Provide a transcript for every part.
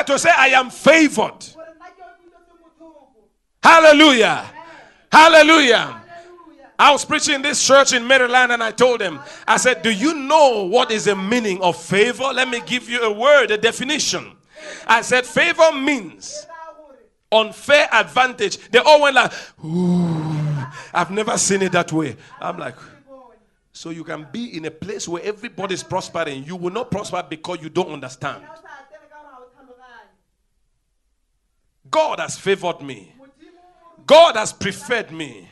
to say, I am favored. Hallelujah. Hallelujah. I was preaching in this church in Maryland and I told them, I said, do you know what is the meaning of favor? Let me give you a word, a definition. I said, favor means unfair advantage. They all went like, ooh, I've never seen it that way. I'm like, so you can be in a place where everybody's prospering. You will not prosper because you don't understand. God has favored me. God has preferred me.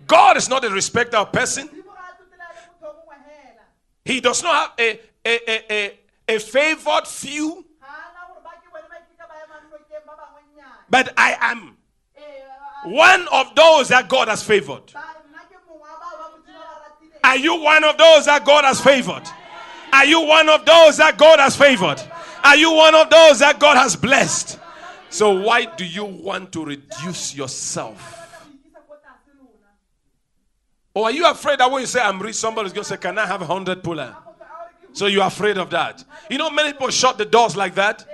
God is not a respecter of person. He does not have a favored few. But I am one of those that God has favored. Are you one of those that God has favored? Are you one of those that God has favored? Are you one of those that God has blessed? So why do you want to reduce yourself? Or are you afraid that when you say I'm rich, somebody's going to say, can I have 100 puller? So you're afraid of that. You know, many people shut the doors like that.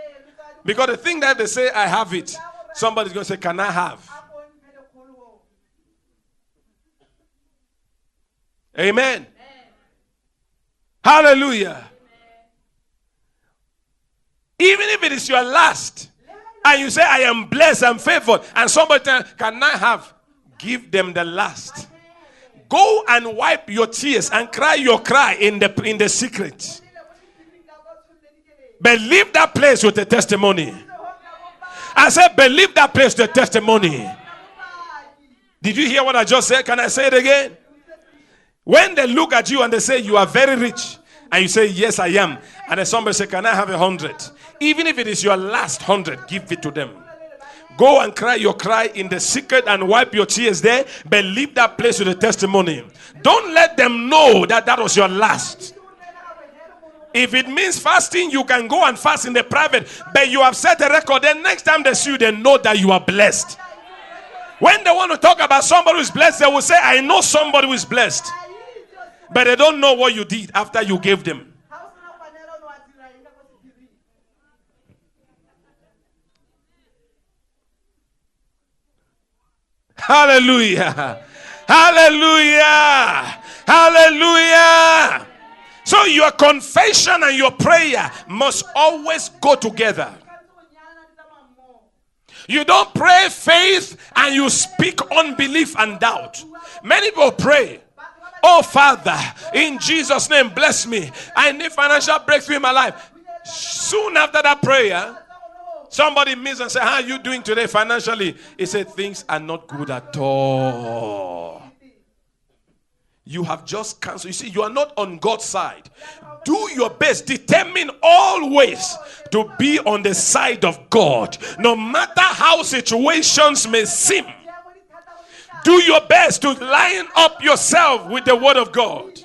Because the thing that they say, I have it, somebody's going to say, can I have? Amen. Hallelujah. Even if it is your last, and you say, I am blessed, I'm favored, and somebody tells, can I have? Give them the last. Go and wipe your tears and cry your cry in the secret. But leave that place with a testimony. I said, believe that place with a testimony. Did you hear what I just said? Can I say it again? When they look at you and they say, you are very rich, and you say, yes, I am, and then somebody say, can I have 100? Even if it is your last 100, give it to them. Go and cry your cry in the secret and wipe your tears there, but leave that place with a testimony. Don't let them know that that was your last. If it means fasting, you can go and fast in the private, but you have set a record. Then next time they see you, they know that you are blessed. When they want to talk about somebody who is blessed, they will say, I know somebody who is blessed. But they don't know what you did after you gave them. Hallelujah. Hallelujah. Hallelujah. So your confession and your prayer must always go together. You don't pray faith and you speak unbelief and doubt. Many people pray, oh Father, in Jesus' name, bless me. I need financial breakthrough in my life. Soon after that prayer, somebody meets and says, how are you doing today financially? He said, things are not good at all. You have just canceled. You see, you are not on God's side. Do your best. Determine always to be on the side of God. No matter how situations may seem. Do your best to line up yourself with the word of God.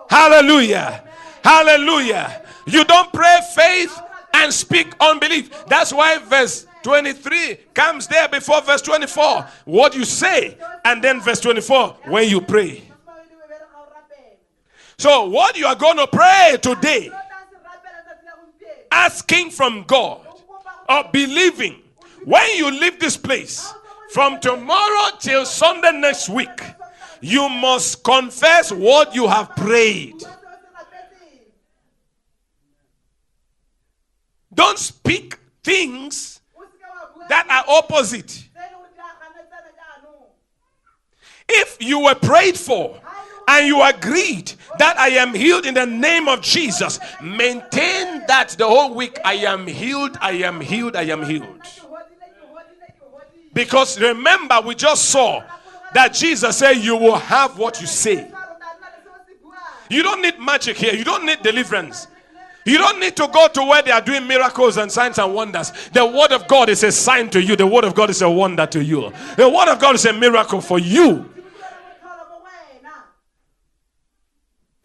Hallelujah. Hallelujah. You don't pray faith and speak unbelief. That's why verse 23 comes there before verse 24. What you say, and then verse 24 when you pray. So what you are going to pray today, asking from God or believing, when you leave this place, from tomorrow till Sunday next week, you must confess what you have prayed. Don't speak things that are opposite. If you were prayed for and you agreed that I am healed in the name of Jesus, maintain that the whole week. I am healed, I am healed, I am healed. Because remember, we just saw that Jesus said you will have what you say. You don't need magic here. You don't need deliverance. You don't need to go to where they are doing miracles and signs and wonders. The word of God is a sign to you. The word of God is a wonder to you. The word of God is a miracle for you.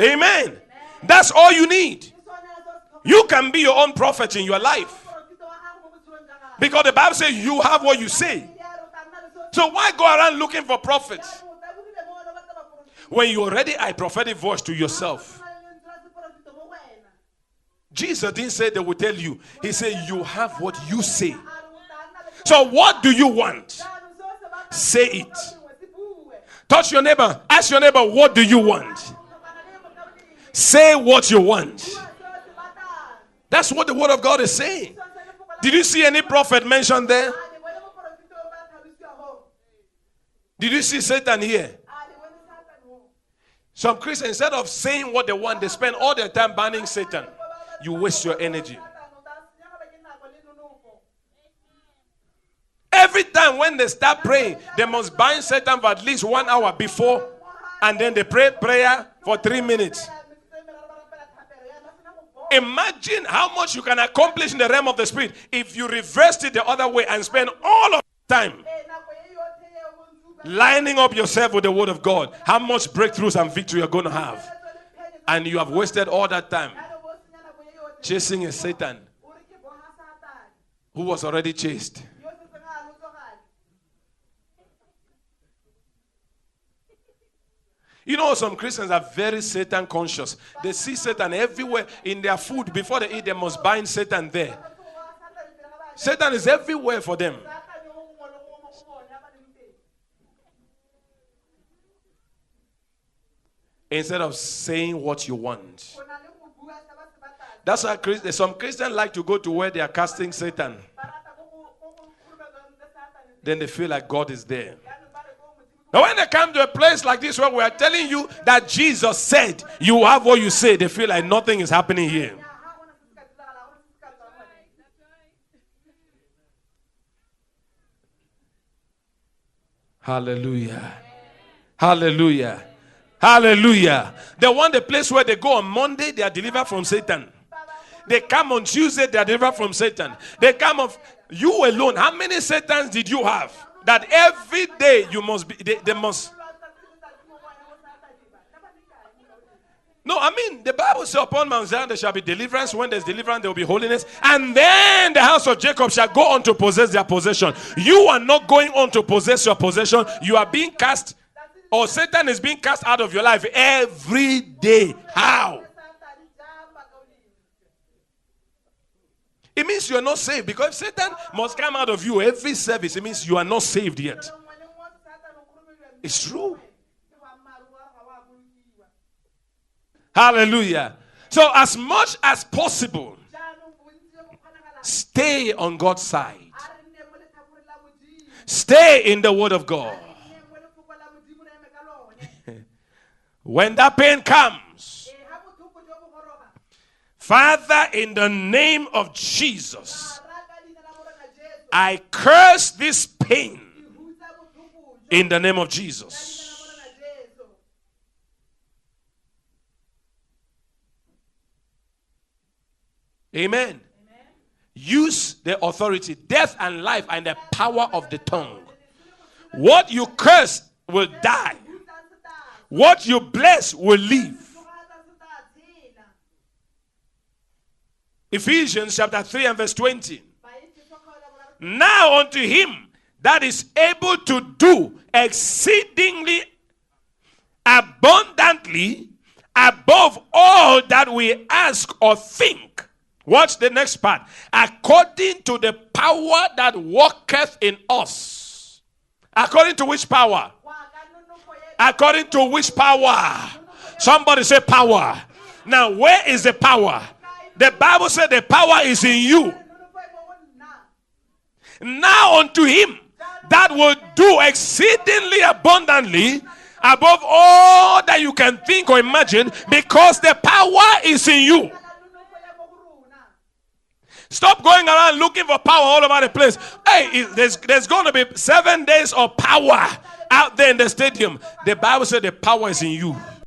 Amen. That's all you need. You can be your own prophet in your life. Because the Bible says you have what you say. So why go around looking for prophets when you already have a prophetic voice to yourself? Jesus didn't say they will tell you. He said you have what you say. So what do you want? Say it. Touch your neighbor. Ask your neighbor, what do you want? Say what you want. That's what the word of God is saying. Did you see any prophet mentioned there? Did you see Satan here? Some Christians, instead of saying what they want, they spend all their time banning Satan. You waste your energy. Every time when they start praying, they must bind Satan for at least 1 hour before, and then they pray prayer for 3 minutes. Imagine how much you can accomplish in the realm of the spirit if you reversed it the other way and spend all of the time lining up yourself with the word of God. How much breakthroughs and victory you're going to have. And you have wasted all that time chasing a Satan who was already chased. You know, some Christians are very Satan conscious. They see Satan everywhere in their food. Before they eat, they must bind Satan there. Satan is everywhere for them. Instead of saying what you want. That's why some Christians like to go to where they are casting Satan. Then they feel like God is there. Now when they come to a place like this where we are telling you that Jesus said you have what you say, they feel like nothing is happening here. Hallelujah. Hallelujah. Hallelujah. They want the place where they go on Monday, they are delivered from Satan. They come on Tuesday, they are delivered from Satan. They come of you alone. How many Satans did you have? That every day you must be, they must. No, I mean, the Bible says upon Mount Zion there shall be deliverance. When there's deliverance, there will be holiness. And then the house of Jacob shall go on to possess their possession. You are not going on to possess your possession. You are being cast, or Satan is being cast out of your life every day. How? It means you are not saved. Because if Satan must come out of you every service, it means you are not saved yet. It's true. Hallelujah. So as much as possible, stay on God's side. Stay in the word of God. When that pain comes, Father, in the name of Jesus, I curse this pain in the name of Jesus. Amen. Use the authority. Death and life and the power of the tongue. What you curse will die. What you bless will live. Ephesians chapter 3 and verse 20. Now unto him that is able to do exceedingly abundantly above all that we ask or think. Watch the next part. According to the power that worketh in us. According to which power? According to which power? Somebody say power. Now where is the power? The Bible said the power is in you. Now unto him that will do exceedingly abundantly above all that you can think or imagine, because the power is in you. Stop going around looking for power all over the place. Hey, there's going to be 7 days of power out there in the stadium. The Bible said the power is in you.